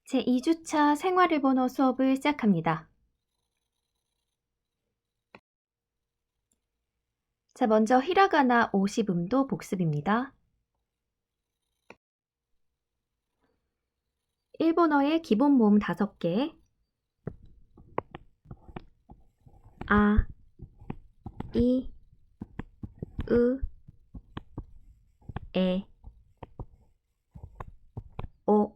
제2주차 생활일본어 수업을 시작합니다. 자, 먼저 히라가나 50음도 복습입니다. 일본어의 기본 모음 5개. 아, 이, 으, 에, 오.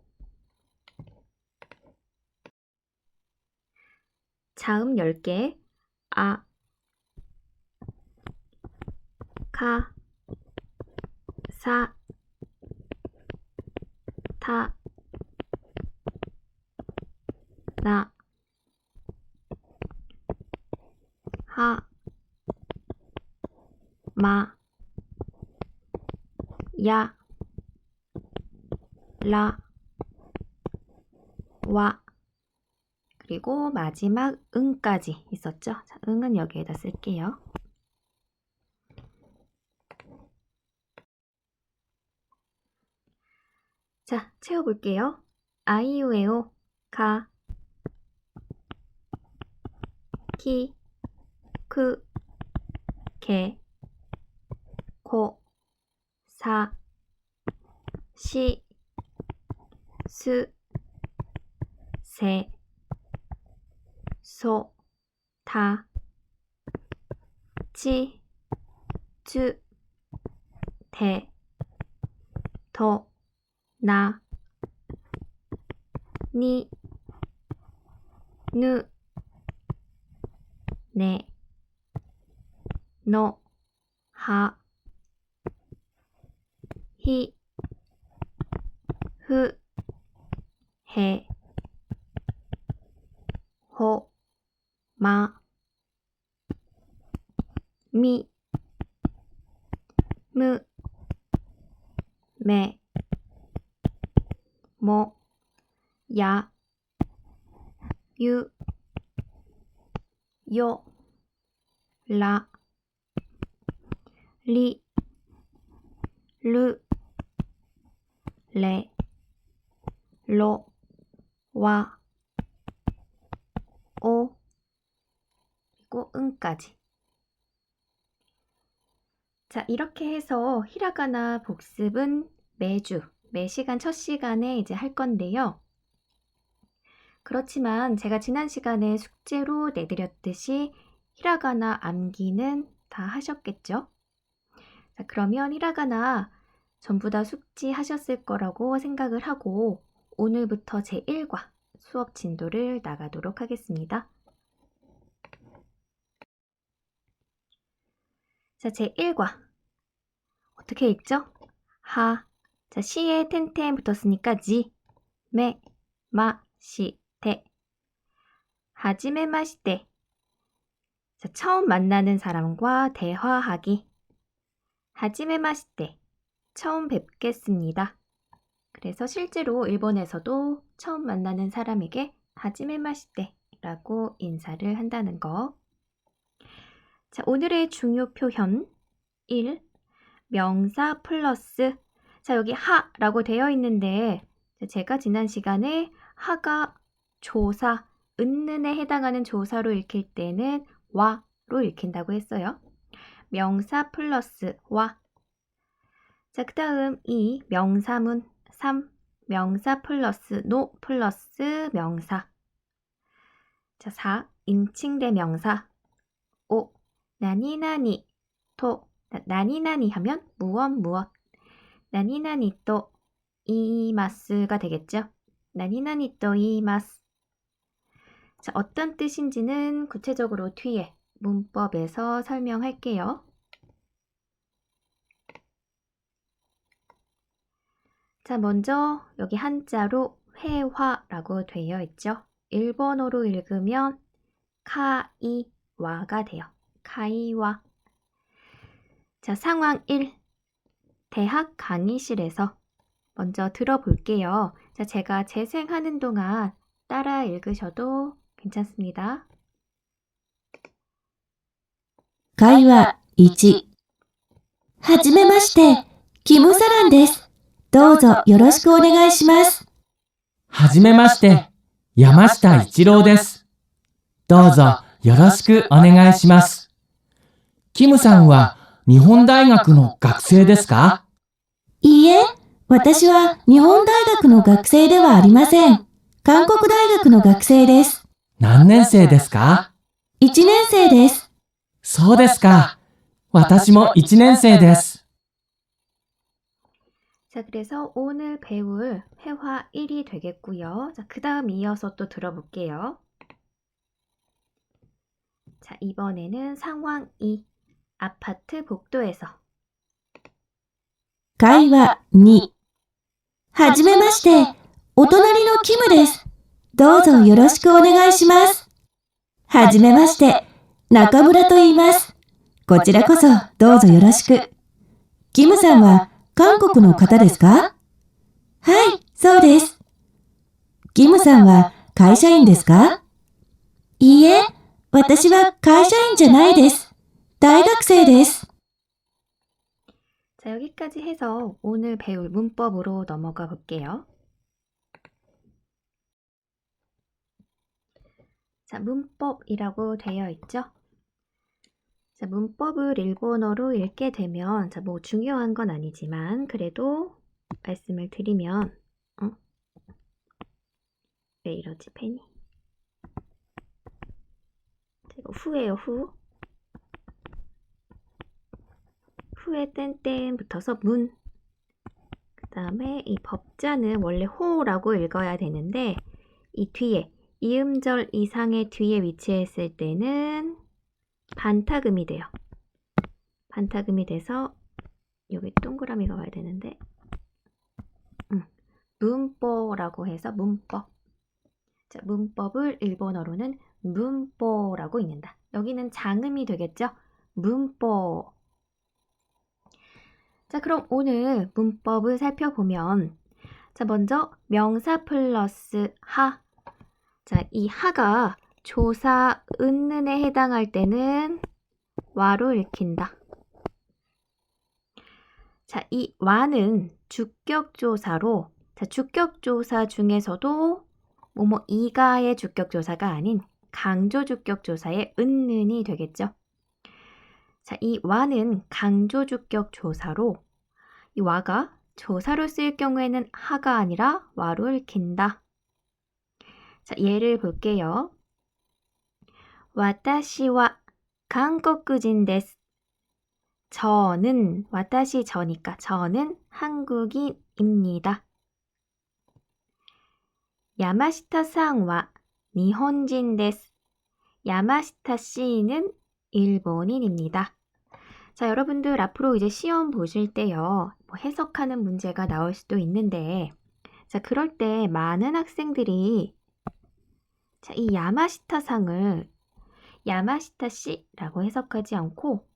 자음 10개. 아, 카, 사, 타, 나, 하, 마, 야, 라, 와. 그리고 마지막 응까지 있었죠. 자, 응은 여기에다 쓸게요. 자, 채워볼게요. 아이유에오, 가, 키, 크, 게, 코, 사, 시, 스, 세, 소, 타, 치, 쭈, 테, 도, 나, 니, 누, 네, 노, 하, 히, 후, 해, 호, 마, 미, 무, 매, 모, 야, 유, 요, 라, 리, 르, 레, 로, 와, 오, 그리고 응까지. 자, 이렇게 해서 히라가나 복습은 매주, 매시간 첫 시간에 이제 할 건데요. 그렇지만 제가 지난 시간에 숙제로 내드렸듯이 히라가나 암기는 다 하셨겠죠? 자, 그러면 히라가나 전부 다 숙지하셨을 거라고 생각을 하고 오늘부터 제1과 수업 진도를 나가도록 하겠습니다. 자, 제1과 어떻게 읽죠? 하. 자, 시에 텐텐 붙었으니까 지, 메, 마, 시, 테. 하지메 마시테. 자, 처음 만나는 사람과 대화하기. 하지메 마시테. 처음 뵙겠습니다. 그래서 실제로 일본에서도 처음 만나는 사람에게 하지메 마시테 라고 인사를 한다는 거. 자, 오늘의 중요 표현 1. 명사 플러스. 자, 여기 하라고 되어 있는데 제가 지난 시간에 하가 조사, 은는에 해당하는 조사로 읽힐 때는 와로 읽힌다고 했어요. 명사 플러스 와. 자, 그 다음 2. 명사문 3. 명사 플러스 노 플러스 명사. 자, 4. 인칭대명사 5. 나니나니 토. 나니나니 하면 무엇 나니나니 또 이마스가 되겠죠. 나니나니 또 이마스. 자, 어떤 뜻인지는 구체적으로 뒤에 문법에서 설명할게요. 자, 먼저 여기 한자로 회화라고 되어 있죠. 일본어로 읽으면 카이와가 돼요. 카이와. 자, 상황 1. 대학 강의실에서 먼저 들어볼게요. 자, 제가 재생하는 동안 따라 읽으셔도 괜찮습니다. 会話1。はじめまして、キム・サランです。どうぞよろしくお願いします。はじめまして、山下一郎です。どうぞよろしくお願いします。キムさんは日本大学の学生ですか？いいえ、私は日本大学の学生ではありません。韓国大学の学生です。何年生ですか？ 1年生です。そうですか。私も1年生です。 자, 그래서 오늘 배울 회화 1이 되겠고요. 자, 그 다음 이어서 또 들어볼게요. 자, 이번에는 상황 2. 아파트 복도에서. 会話2。はじめまして。お隣のキムです。どうぞよろしくお願いします。はじめまして。中村と言います。こちらこそどうぞよろしく。キムさんは韓国の方ですか？はい、そうです。キムさんは会社員ですか？いいえ、私は会社員じゃないです。大学生です。 자, 여기까지 해서 오늘 배울 문법으로 넘어가 볼게요. 자, 문법이라고 되어 있죠? 자, 문법을 일본어로 읽게 되면, 자, 뭐 중요한 건 아니지만, 그래도 말씀을 드리면, 왜 이러지, 펜이? 이거 후예요, 후. 후에 땡땡 붙어서 문. 그 다음에 이 법자는 원래 호라고 읽어야 되는데, 이 뒤에, 이음절 이상의 뒤에 위치했을 때는 반타금이 돼요. 반타금이 돼서 여기 동그라미가 와야 되는데 문법라고 해서 문법. 자, 문법을 일본어로는 문법라고 읽는다. 여기는 장음이 되겠죠? 문법. 자, 그럼 오늘 문법을 살펴보면 자, 먼저 명사 플러스 하. 자, 이 하가 조사 은는에 해당할 때는 와로 읽힌다. 자, 이 와는 주격조사로, 자, 주격조사 중에서도 뭐뭐 이가의 주격조사가 아닌 강조 주격조사의 은는이 되겠죠. 자, 이 와는 강조 주격조사로 이 와가 조사로 쓰일 경우에는 하가 아니라 와로 읽힌다. 자, 예를 볼게요. 와타시와 한국인 데스. 저는 와타시 저니까 저는 한국인입니다. 야마시타 상와 일본인 데스. 야마시타 씨는 일본인입니다. 자, 여러분들 앞으로 이제 시험 보실 때요. 뭐 해석하는 문제가 나올 수도 있는데 자, 그럴 때 많은 학생들이 자, 이 야마시타 상을 야마시타 씨라고 해석하지 않고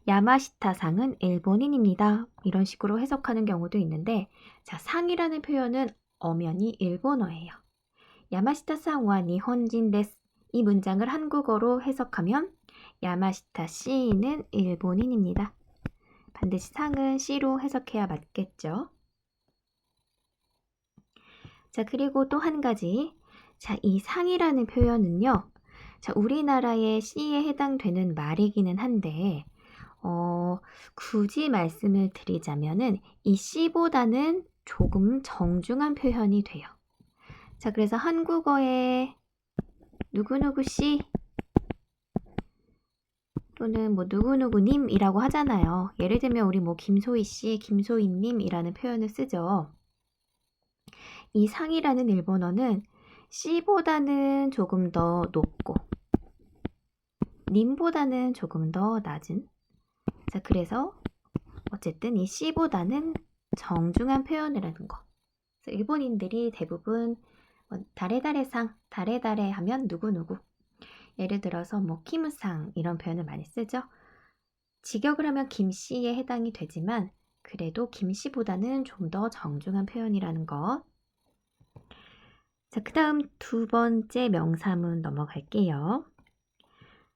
야마시타 상은 일본인입니다. 이런 식으로 해석하는 경우도 있는데 자, 상이라는 표현은 엄연히 일본어예요. 야마시타 상와 일본인 데스. 이 문장을 한국어로 해석하면 야마시타 씨는 일본인입니다. 반드시 상은 씨로 해석해야 맞겠죠. 자, 그리고 또 한 가지. 자, 이 상이라는 표현은요. 자, 우리나라의 씨에 해당되는 말이기는 한데 굳이 말씀을 드리자면은 이 씨보다는 조금 정중한 표현이 돼요. 자, 그래서 한국어에 누구누구 씨 또는 뭐 누구누구님이라고 하잖아요. 예를 들면 우리 뭐 김소희 씨, 김소희님이라는 표현을 쓰죠. 이 상이라는 일본어는 씨보다는 조금 더 높고 님보다는 조금 더 낮은. 자, 그래서 어쨌든 이 씨보다는 정중한 표현을 하는 거. 그래서 일본인들이 대부분 다레다레상, 다레다레 하면 누구누구. 예를 들어서 뭐 키무상 이런 표현을 많이 쓰죠. 직역을 하면 김씨에 해당이 되지만 그래도 김씨보다는 좀 더 정중한 표현이라는 것. 자, 그 다음 두 번째 명사문 넘어갈게요.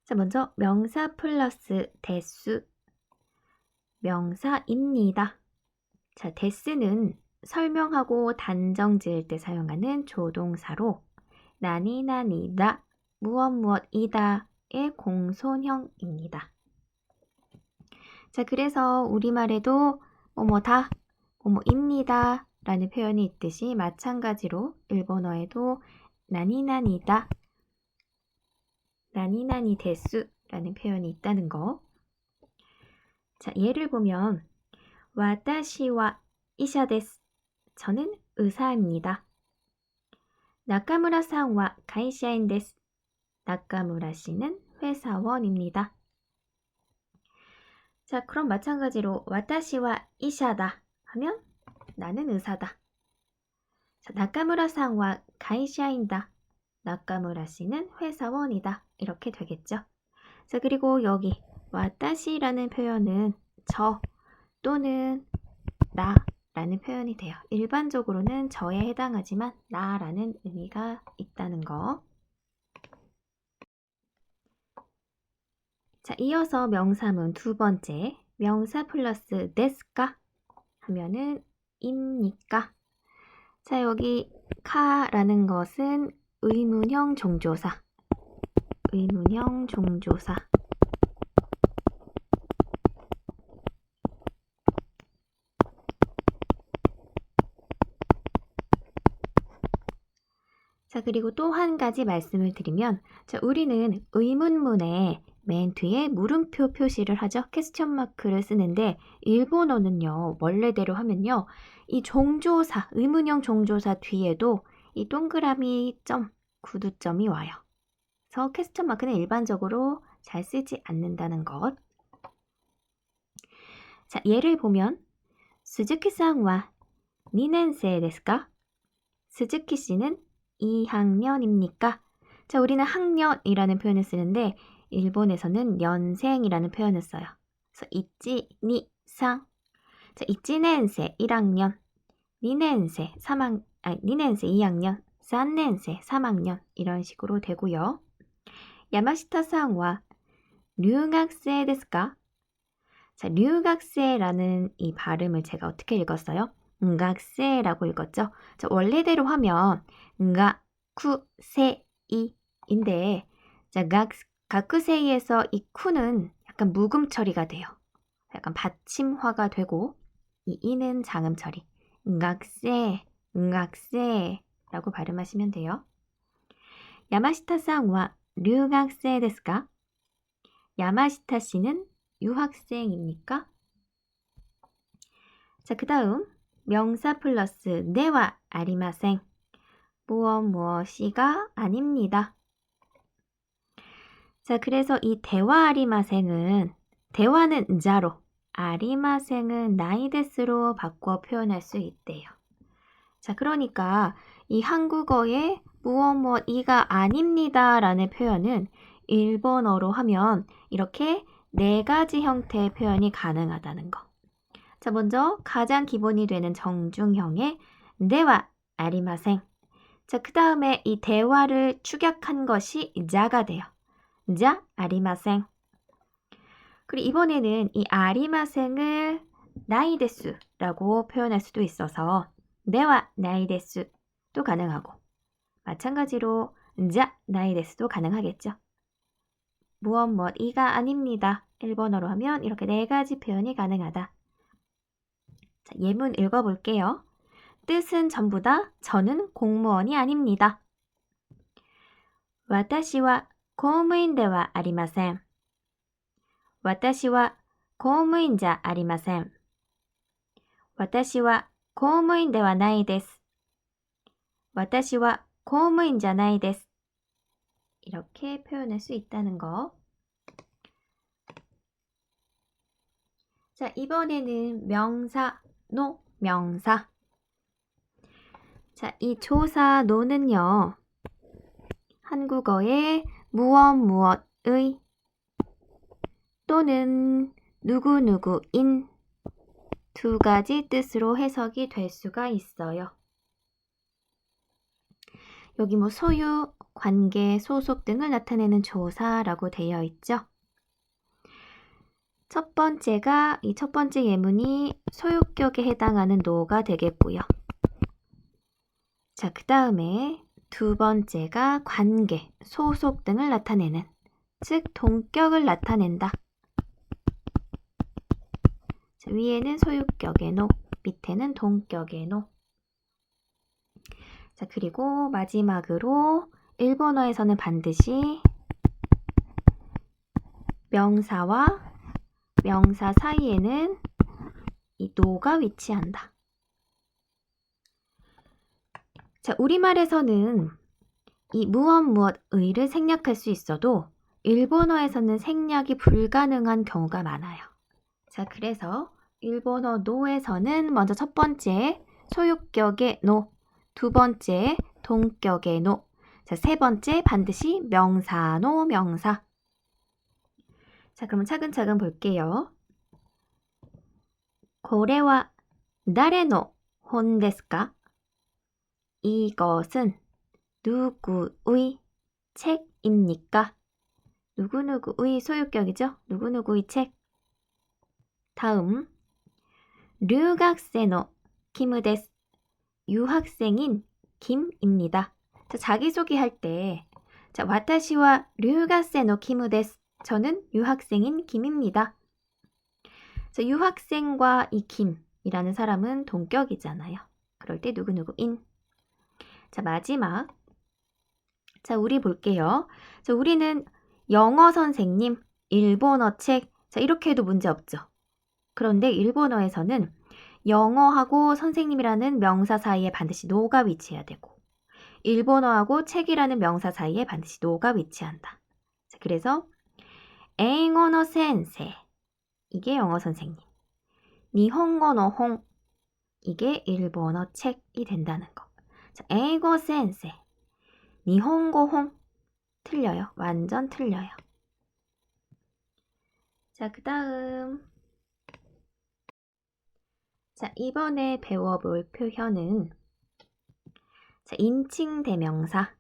자, 먼저 명사 플러스 데스. 명사입니다. 자, 데스는 설명하고 단정 지을 때 사용하는 조동사로 나니나니다, 무엇무엇이다의 공손형입니다. 자, 그래서 우리말에도 뭐뭐다, 뭐뭐입니다 라는 표현이 있듯이 마찬가지로 일본어에도 나니나니다, 나니나니 데스 라는 표현이 있다는 거. 자, 예를 보면 와타시와 이샤 데스. 저는 의사입니다. 나카무라さんは 会社員です. 나카무라 씨는 회사원입니다. 자, 그럼 마찬가지로 와타시와 이샤다 하면 나는 의사다. 자, 나카무라さんは 会社員だ. 나카무라 씨는 회사원이다. 이렇게 되겠죠. 자, 그리고 여기 와타시라는 표현은 저 또는 나 라는 표현이 돼요. 일반적으로는 저에 해당하지만 나라는 의미가 있다는 거. 자, 이어서 명사문 두 번째, 명사 플러스 데스까 하면은 입니까? 자, 여기 카라는 것은 의문형 종조사, 의문형 종조사. 자, 그리고 또 한 가지 말씀을 드리면, 자, 우리는 의문문에 맨 뒤에 물음표 표시를 하죠. 퀘스천 마크를 쓰는데 일본어는요, 원래대로 하면요, 이 종조사, 의문형 종조사 뒤에도 이 동그라미 점, 구두점이 와요. 그래서 퀘스천 마크는 일반적으로 잘 쓰지 않는다는 것. 자, 예를 보면 스즈키さんは 2年生ですか? 스즈키 씨는 2학년입니까? 자, 우리는 학년이라는 표현을 쓰는데 일본에서는 년생이라는 표현을 써요. 그래서 이치, 니, 상. 자, 이치넨세 1학년, 니넨세 2년생 2학년, 3년생 3학년 이런 식으로 되고요. 야마시타さんは 留学生ですか? 자, 留学生라는 이 발음을 제가 어떻게 읽었어요? 응각세라고 읽었죠? 자, 원래대로 하면 응가쿠세이인데 자, 가쿠세이에서 이 쿠는 약간 묵음 처리가 돼요. 약간 받침화가 되고 이 이는 장음 처리. 응각세라고 발음하시면 돼요. 야마시타さんは 留学生ですか? 야마시타 씨는 유학생입니까? 자, 그 다음 명사 플러스 네와 아리마생. 무엇무엇이가 아닙니다. 자, 그래서 이 대와 아리마생은 대와는 자로, 아리마생은 나이데스로 바꿔 표현할 수 있대요. 자, 그러니까 이 한국어에 무엇무엇이가 아닙니다 라는 표현은 일본어로 하면 이렇게 네 가지 형태의 표현이 가능하다는 거. 자, 먼저 가장 기본이 되는 정중형의 네와 아리마생. 자, 그 다음에 이 대화를 축약한 것이 자가 돼요. 자, 아리마생. 그리고 이번에는 이 아리마생을 나이데스라고 표현할 수도 있어서 네와 나이데스도 가능하고 마찬가지로 자, 나이데스도 가능하겠죠. 무엇이가 아닙니다. 일본어로 하면 이렇게 네 가지 표현이 가능하다. 자, 예문 읽어볼게요. 뜻은 전부 다 저는 공무원이 아닙니다. 私は公務員ではありません. 私は公務員じゃありません. 私は公務員ではないです. 私は公務員じゃないです. 이렇게 표현할 수 있다는 거. 자, 이번에는 명사, 노, 명사. 자, 이 조사 노는요. 한국어의 무엇무엇의 또는 누구누구인 두 가지 뜻으로 해석이 될 수가 있어요. 여기 뭐 소유, 관계, 소속 등을 나타내는 조사라고 되어 있죠. 이 첫 번째 예문이 소유격에 해당하는 노가 되겠고요. 자, 그 다음에 두 번째가 관계, 소속 등을 나타내는, 즉 동격을 나타낸다. 자, 위에는 소유격의 노, 밑에는 동격의 노. 자, 그리고 마지막으로 일본어에서는 반드시 명사와 명사 사이에는 이 노가 위치한다. 자, 우리말에서는 이 무엇의를 생략할 수 있어도 일본어에서는 생략이 불가능한 경우가 많아요. 자, 그래서 일본어 노에서는 먼저 첫 번째 소유격의 노, 두 번째 동격의 노, 자, 세 번째 반드시 명사노 명사. 자, 그럼 차근차근 볼게요. 고래와 나레노 혼 데스 까? 이것은 누구의 책입니까? 누구누구의 소유격이죠? 누구누구의 책. 다음, 류학생의 김 데스. 유학생인 김입니다. 자, 자기소개할 때, 자, 와타시와 류학생의 김 데스. 저는 유학생인 김입니다. 자, 유학생과 이 김이라는 사람은 동격이잖아요. 그럴 때 누구누구인. 자, 마지막. 자, 우리 볼게요. 자, 우리는 영어 선생님, 일본어 책. 자, 이렇게 해도 문제 없죠. 그런데 일본어에서는 영어하고 선생님이라는 명사 사이에 반드시 노가 위치해야 되고, 일본어하고 책이라는 명사 사이에 반드시 노가 위치한다. 자, 그래서 에잉어노 센세, 이게 영어 선생님. 니혼고노 홍, 이게 일본어 책이 된다는 거. 자, 에이고 센세, 니혼고 홍. 틀려요. 완전 틀려요. 자, 그 다음. 자, 이번에 배워볼 표현은, 자, 인칭 대명사.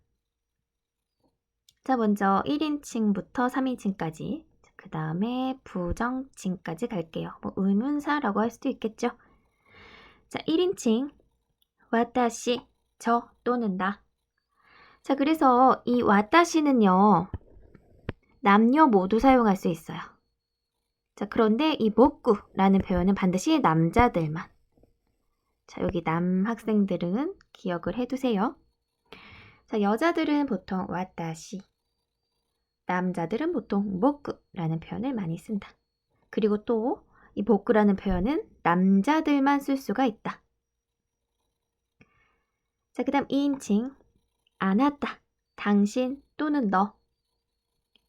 자, 먼저 1인칭부터 3인칭까지. 그 다음에 부정칭까지 갈게요. 뭐 의문사라고 할 수도 있겠죠. 자, 1인칭. 와타시, 저 또는 나. 자, 그래서 이 와타시는요, 남녀 모두 사용할 수 있어요. 자, 그런데 이 모쿠라는 표현은 반드시 남자들만. 자, 여기 남학생들은 기억을 해두세요. 자, 여자들은 보통 와타시, 남자들은 보통 모쿠라는 표현을 많이 쓴다. 그리고 또 이 모쿠라는 표현은 남자들만 쓸 수가 있다. 자, 그 다음 2인칭. 아나타, 당신 또는 너.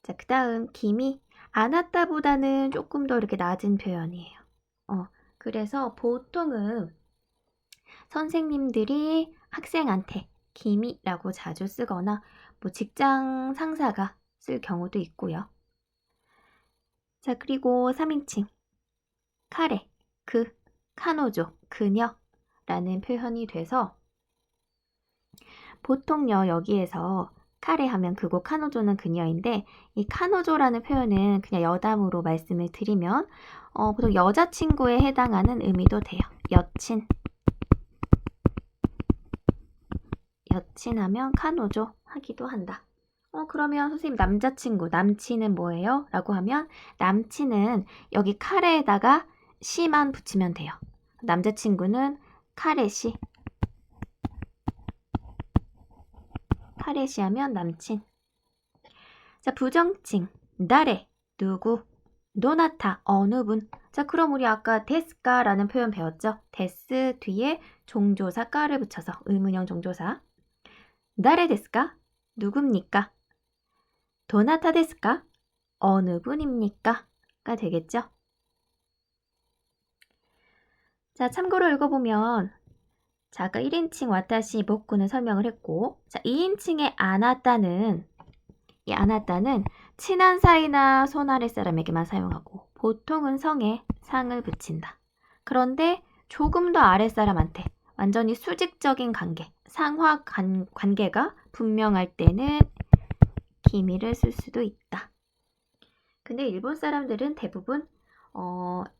자, 그 다음 김이 아나타보다는 조금 더 이렇게 낮은 표현이에요. 그래서 보통은 선생님들이 학생한테 김이라고 자주 쓰거나 뭐 직장 상사가 쓸 경우도 있고요. 자, 그리고 3인칭. 카레, 그, 카노조, 그녀라는 표현이 돼서 보통요, 여기에서 카레 하면 그고 카노조는 그녀인데, 이 카노조라는 표현은 그냥 여담으로 말씀을 드리면 보통 여자친구에 해당하는 의미도 돼요. 여친. 여친하면 카노조 하기도 한다. 그러면 선생님 남자친구, 남친은 뭐예요? 라고 하면 남친은 여기 카레에다가 시만 붙이면 돼요. 남자친구는 카레시. 카레시 하면 남친. 자, 부정칭. 나레, 누구. 노나타, 어느 분. 자, 그럼 우리 아까 데스까라는 표현 배웠죠? 데스 뒤에 종조사 까를 붙여서 의문형 종조사. 나레 데스까? 누굽니까? 도나타 데스까? 어느 분입니까? 가 되겠죠? 자, 참고로 읽어보면, 자, 아까 1인칭 와타시 모쿠는 설명을 했고, 자, 2인칭의 아나타는, 이 아나타는 친한 사이나 손 아래 사람에게만 사용하고, 보통은 성에 상을 붙인다. 그런데 조금 더 아래 사람한테 완전히 수직적인 관계, 상하 관계가 분명할 때는 기미를 쓸 수도 있다. 근데 일본 사람들은 대부분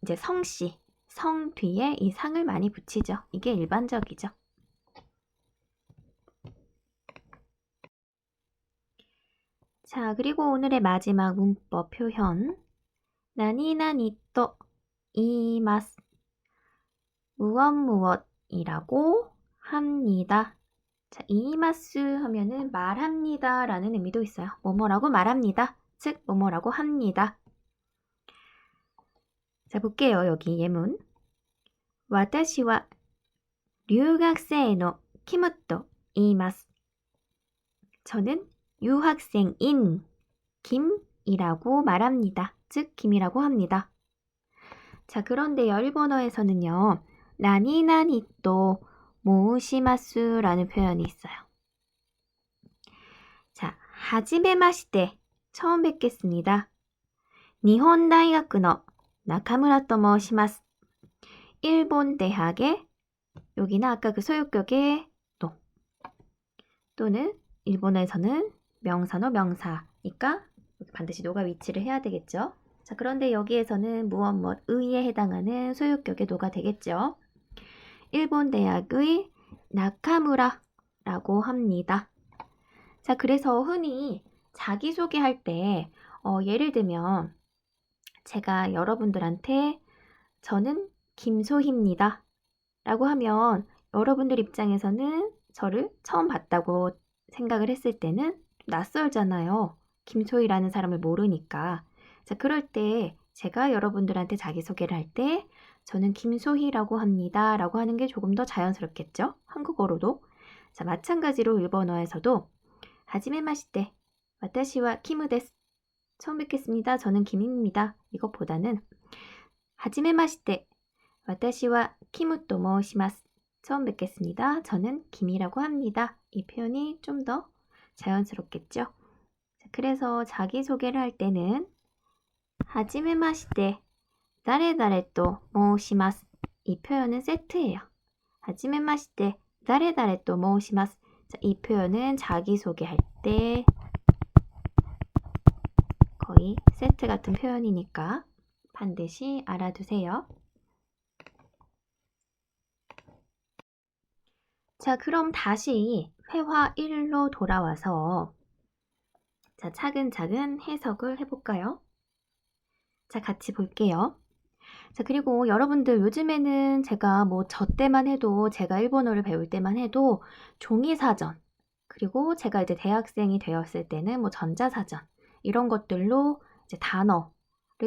이제 성씨, 성 뒤에 이 상을 많이 붙이죠. 이게 일반적이죠. 자, 그리고 오늘의 마지막 문법 표현. 나니나니 또 이마스. 무엇무엇이라고 합니다. 자, 이마스 하면은 말합니다 라는 의미도 있어요. 뭐뭐라고 말합니다. 즉, 뭐뭐라고 합니다. 자, 볼게요. 여기 예문. 私は留学生のキムと言います. 저는 유학생인 김이라고 말합니다. 즉, 김이라고 합니다. 자, 그런데요, 일본어에서는요, 나니나니 또 모시마스라는 표현이 있어요. 자, 하지메마시테, 처음 뵙겠습니다. 일본 대학의 나카무라と申します. 일본 대학의, 여기는 아까 그 소유격의 또, 또는 일본에서는 명사너 명사니까 반드시 노가 위치를 해야 되겠죠. 자, 그런데 여기에서는 무엇무엇의에 해당하는 소유격의 노가 되겠죠. 일본 대학의 나카무라라고 합니다. 자, 그래서 흔히 자기소개할 때 예를 들면 제가 여러분들한테 저는 김소희입니다 라고 하면 여러분들 입장에서는 저를 처음 봤다고 생각을 했을 때는 낯설잖아요. 김소희라는 사람을 모르니까. 자, 그럴 때 제가 여러분들한테 자기소개를 할 때 저는 김소희라고 합니다 라고 하는 게 조금 더 자연스럽겠죠? 한국어로도. 자, 마찬가지로 일본어에서도 하지메마시테, 와타시와 키무 데스. 처음 뵙겠습니다. 저는 김입니다. 이것보다는 하지메마시테, 와타시와 키무と申します. 처음 뵙겠습니다. 저는 김이라고 합니다. 이 표현이 좀 더 자연스럽겠죠? 자, 그래서 자기소개를 할 때는 하지메마시테, 다레다레と申します. 이 표현은 세트예요. 하지메마시테, 다레다레と申します. 자, 이 표현은 자기소개할 때 거의 세트 같은 표현이니까 반드시 알아두세요. 자, 그럼 다시 회화 1로 돌아와서 자, 차근차근 해석을 해볼까요? 자, 같이 볼게요. 자, 그리고 여러분들 요즘에는 제가 저 때만 해도 제가 일본어를 배울 때만 해도 종이사전 그리고 제가 이제 대학생이 되었을 때는 전자사전 이런 것들로 이제 단어를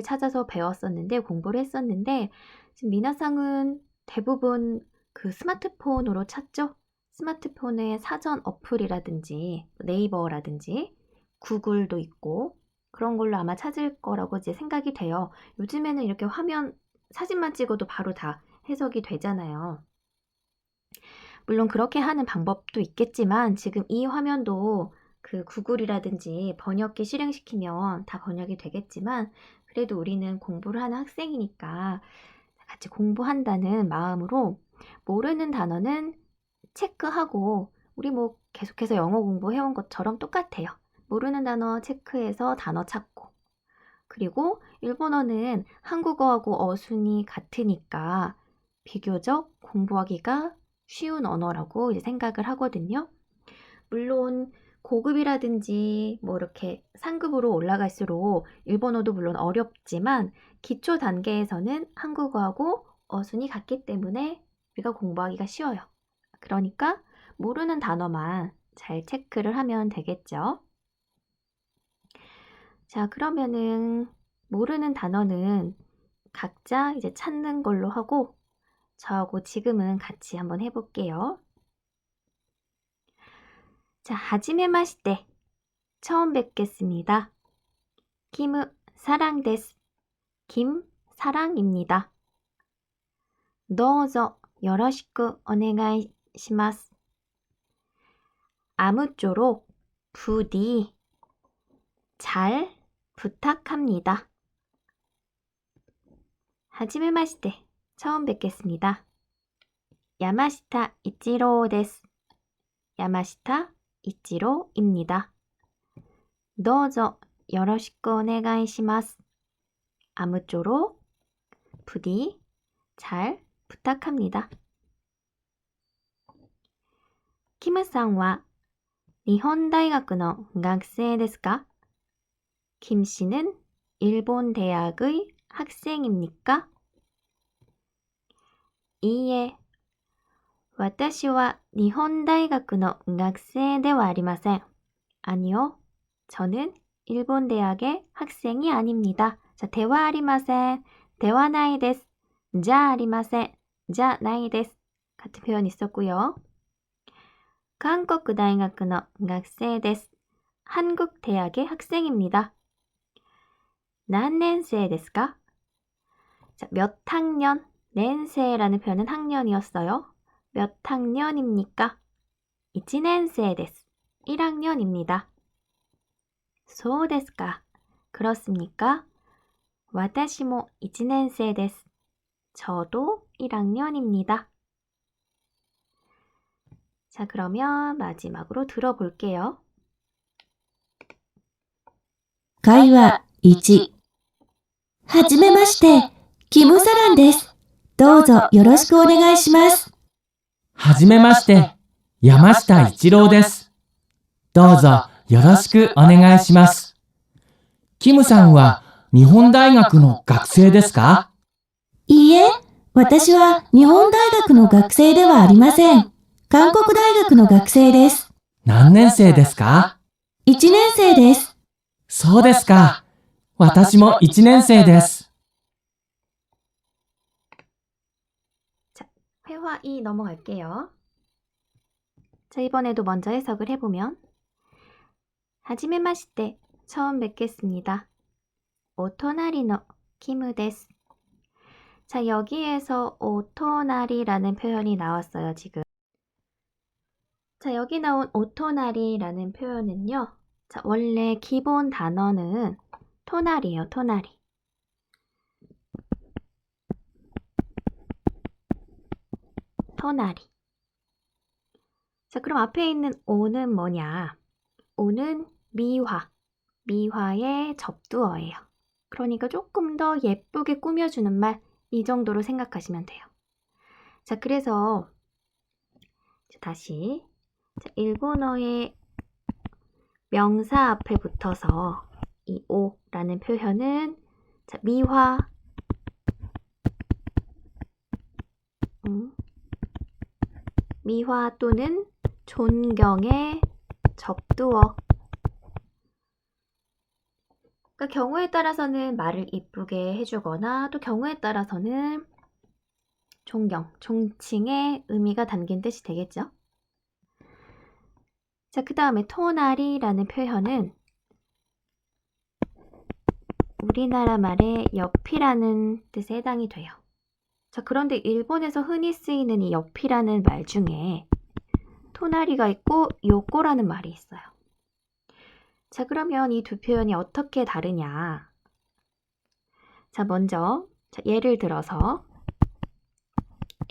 찾아서 배웠었는데 공부를 했었는데 지금 미나상은 대부분 그 스마트폰으로 찾죠? 스마트폰에 사전 어플이라든지 네이버라든지 구글도 있고 그런 걸로 아마 찾을 거라고 이제 생각이 돼요. 요즘에는 이렇게 화면 사진만 찍어도 바로 다 해석이 되잖아요. 물론 그렇게 하는 방법도 있겠지만 지금 이 화면도 그 구글이라든지 번역기 실행시키면 다 번역이 되겠지만 그래도 우리는 공부를 하는 학생이니까 같이 공부한다는 마음으로 모르는 단어는 체크하고 우리 계속해서 영어 공부해온 것처럼 똑같아요. 모르는 단어 체크해서 단어 찾고 그리고 일본어는 한국어하고 어순이 같으니까 비교적 공부하기가 쉬운 언어라고 이제 생각을 하거든요. 물론 고급이라든지 이렇게 상급으로 올라갈수록 일본어도 물론 어렵지만 기초 단계에서는 한국어하고 어순이 같기 때문에 우리가 공부하기가 쉬워요. 그러니까 모르는 단어만 잘 체크를 하면 되겠죠. 자, 그러면은 모르는 단어는 각자 이제 찾는 걸로 하고 저하고 지금은 같이 한번 해볼게요. 자, 하지메마시테. 처음 뵙겠습니다. 키무 사랑 데스. 김 사랑입니다. 도우조 요로시쿠 오네가이시마스. 아무쪼록 부디 잘 부탁합니다. 하지메마시테. 처음 뵙겠습니다. 야마시타 이치로 데스. 야마시타 이치로입니다. 도우조 요로시쿠 오네가이시마스. 아무쪼록 부디 잘 부탁합니다. 김さんは 일본 대학의 학생ですか? 김 씨는 일본 대학의 학생입니까? 이에 私は日本大学の学生ではありません. 아니요, 저는 일본 대학의 학생이 아닙니다. 자, ではありません, ではないです, じゃありません, じゃないです 같은 표현이 있었고요. 한국 대학의学生です. 한국 대학의 학생입니다. 何年生ですか? 자, 몇 학년? 年生라는 표현은 학년이었어요. 몇 학년입니까? 1年生です. 1학년입니다. そうですか. 그렇습니까? 私も1年生です. 저도 1학년입니다. 자, 그러면 마지막으로 들어볼게요. 会話1。はじめまして、キム・サランです。どうぞよろしくお願いします。はじめまして、山下一郎です。どうぞよろしくお願いします。キムさんは日本大学の学生ですか？いいえ、私は日本大学の学生ではありません。韓国大学の学生です。何年生ですか1年生です。そうですか。私も1年生です。 자, 회화 2 넘어갈게요. 자, 이번에도 먼저 해석을 해보면 하지메마시테, 처음 뵙겠습니다. 오토나리노 키무 데스. 자, 여기에서 오토나리라는 표현이 나왔어요, 지금. 자, 여기 나온 오토나리라는 표현은요. 자, 원래 기본 단어는 토나리예요, 토나리. 토나리. 자, 그럼 앞에 있는 오는 뭐냐? 오는 미화. 미화의 접두어예요. 그러니까 조금 더 예쁘게 꾸며주는 말, 이 정도로 생각하시면 돼요. 자, 그래서 다시 일본어의 명사 앞에 붙어서 이 오라는 표현은 미화, 미화 또는 존경의 접두어. 그러니까 경우에 따라서는 말을 이쁘게 해주거나 또 경우에 따라서는 존경, 존칭의 의미가 담긴 뜻이 되겠죠. 자, 그 다음에 토나리라는 표현은 우리나라 말의 옆이라는 뜻에 해당이 돼요. 자, 그런데 일본에서 흔히 쓰이는 이 옆이라는 말 중에 토나리가 있고 요꼬라는 말이 있어요. 자, 그러면 이 두 표현이 어떻게 다르냐? 자, 먼저 예를 들어서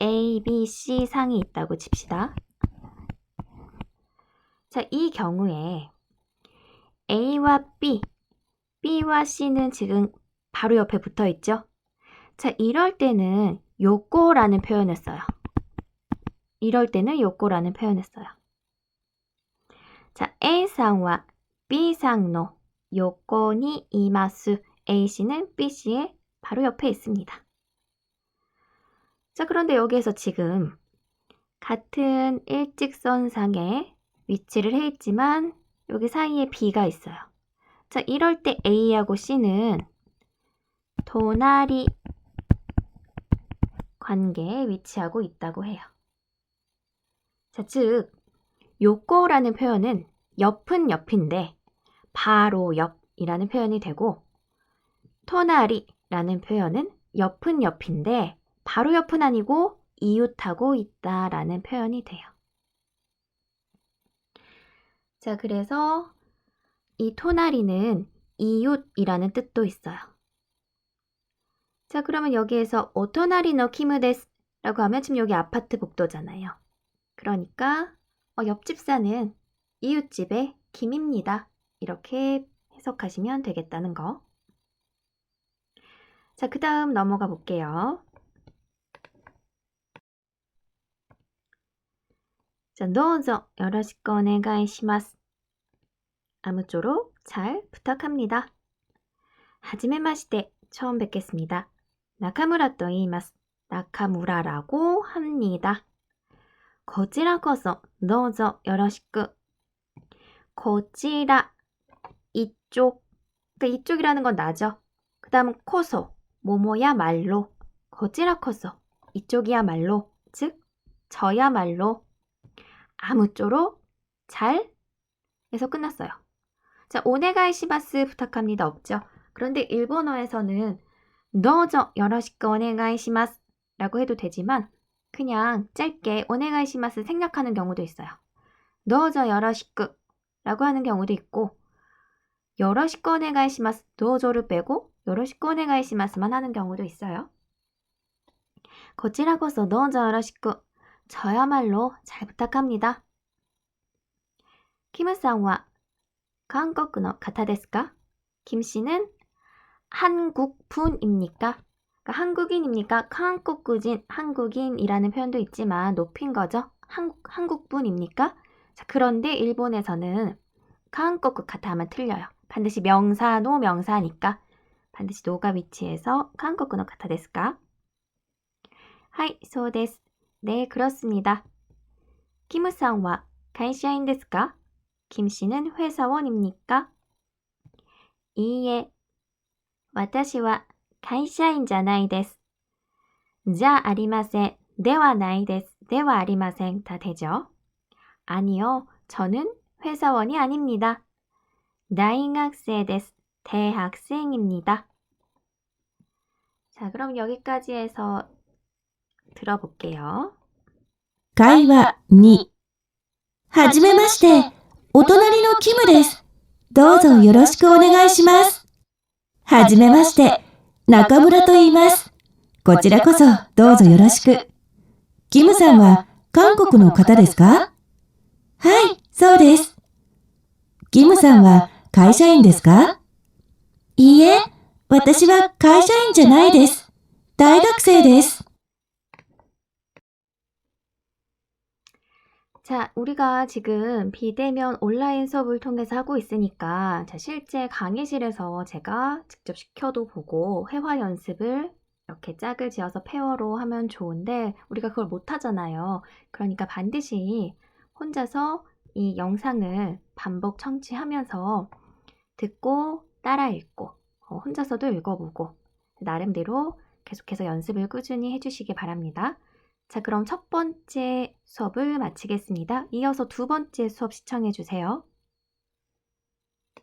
A, B, C 상이 있다고 칩시다. 자, 이 경우에 A와 B, B와 C는 지금 바로 옆에 붙어 있죠? 자, 이럴 때는 요꼬라는 표현을 써요. 이럴 때는 요꼬라는 표현을 써요. 자, A상과 B상의 요꼬니 이마스. A씨는 B씨의 바로 옆에 있습니다. 자, 그런데 여기에서 지금 같은 일직선상에 위치를 해 있지만 여기 사이에 B가 있어요. 자, 이럴 때 A하고 C는 도나리 관계에 위치하고 있다고 해요. 자, 즉 요꼬라는 표현은 옆은 옆인데 바로 옆이라는 표현이 되고 토나리라는 표현은 옆은 옆인데 바로 옆은 아니고 이웃하고 있다라는 표현이 돼요. 자, 그래서 이 토나리는 이웃이라는 뜻도 있어요. 자, 그러면 여기에서 오토나리 노 키무 데스 라고 하면 지금 여기 아파트 복도잖아요. 그러니까 옆집 사는 이웃집의 김입니다. 이렇게 해석하시면 되겠다는 거. 자, 그 다음 넘어가 볼게요. 자, どうぞよろしくお願いします. 아무쪼록 잘 부탁합니다. はじめまして, 처음 뵙겠습니다. 나카무라と言います. 나카무라라고 합니다. こちらこそどうぞよろしく. こちら, 이쪽. 그러니까 이쪽이라는 건 나죠. 그 다음은 코소, 뭐뭐야말로. こちらこそ, 이쪽이야말로. 즉, 저야말로. 아무쪼록 잘 해서 끝났어요. 자, 오네가이시마스 부탁합니다 없죠. 그런데 일본어에서는 どうぞよろしくお願いします라고 해도 되지만 그냥 짧게 오네가이시마스 생략하는 경우도 있어요. どうぞよろしく라고 하는 경우도 있고 よろしくお願いします 도저를 빼고 よろしくお願いします만 하는 경우도 있어요. こちらこそどうぞよろしく 저야말로 잘 부탁합니다. 김さんは 한국의 方ですか? 김 씨는 한국 분입니까? 그러니까 한국인입니까? 한국인, 한국인이라는 표현도 있지만 높인 거죠. 한국 분입니까? 자, 그런데 일본에서는 한국의 方 하면 틀려요. 반드시 명사, 노명사니까 반드시 노가 위치해서 한국의 方ですか? はい、そうです. 네, 그렇습니다. 김さんは 会社員ですか? 김 씨는 회사원입니까? いいえ、私は会社員じゃないです. じゃありません. ではないです. ではありません. 다 되죠? 아니요, 저는 회사원이 아닙니다. 大学生です. 대학생입니다. 자, 그럼 여기까지 해서 들어볼게요. 会話2。はじめまして。お隣のキムです。どうぞよろしくお願いします。はじめまして。中村と言います。こちらこそどうぞよろしく。キムさんは韓国の方ですか？はい、そうです。キムさんは会社員ですか？いいえ、私は会社員じゃないです。大学生です。 자, 우리가 지금 비대면 온라인 수업을 통해서 하고 있으니까 자, 실제 강의실에서 제가 직접 시켜도 보고 회화 연습을 이렇게 짝을 지어서 페어로 하면 좋은데 우리가 그걸 못 하잖아요. 그러니까 반드시 혼자서 이 영상을 반복 청취하면서 듣고 따라 읽고 혼자서도 읽어보고 나름대로 계속해서 연습을 꾸준히 해주시기 바랍니다. 자, 그럼 첫 번째 수업을 마치겠습니다. 이어서 두 번째 수업 시청해 주세요.